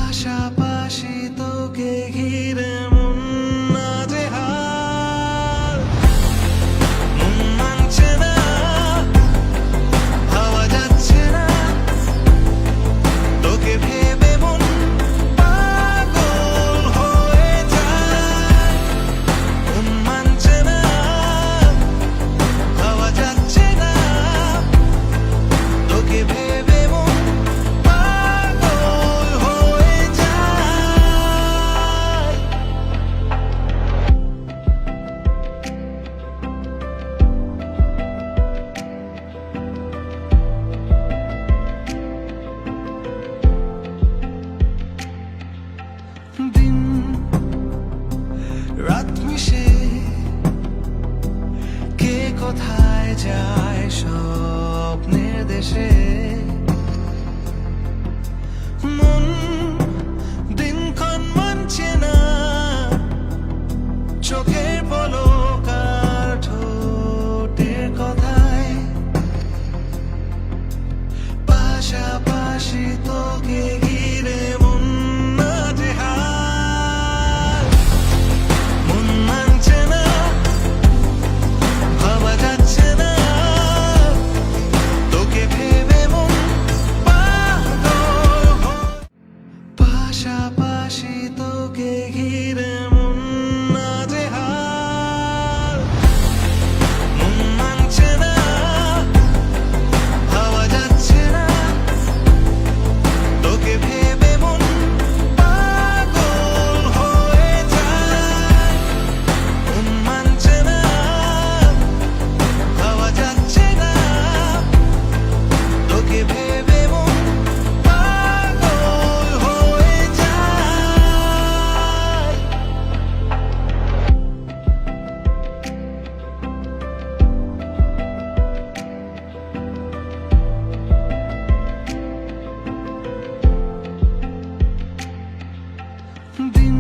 পাশাপাশি তোকে ঘিরে মন নাজেহাল, মন মানছে না, ভাবা যাচ্ছে না, তোকে ভেবে মন পাগল হয়ে যায়। মন মানছে না, ভাবা যাচ্ছে না, তোকে ভেবে মন পাগল হয়ে যায়। দিন রাত মিশে কে কোথায় যায় স্বপ্নের দেশে। মন দিনক্ষণ মানছে না, চোখের পলক আর ঠোঁটের কথায়। পাশাপাশি তোকে ঘিরে মন নাজেহাল, মন মানছে না, ভাবা যাচ্ছে না, তোকে ভেবে মন পাগল হয়। পাশাপাশি তোকে ঘিরে মন নাজেহাল, মন মানছে না, ভাবা যাচ্ছে না, তোকে ভেবে মন পাগল হয়ে যায়। মন মানছে না, ভাবা যাচ্ছে না, তোকে ভেবে মন পাগল হয়ে যায়। দিন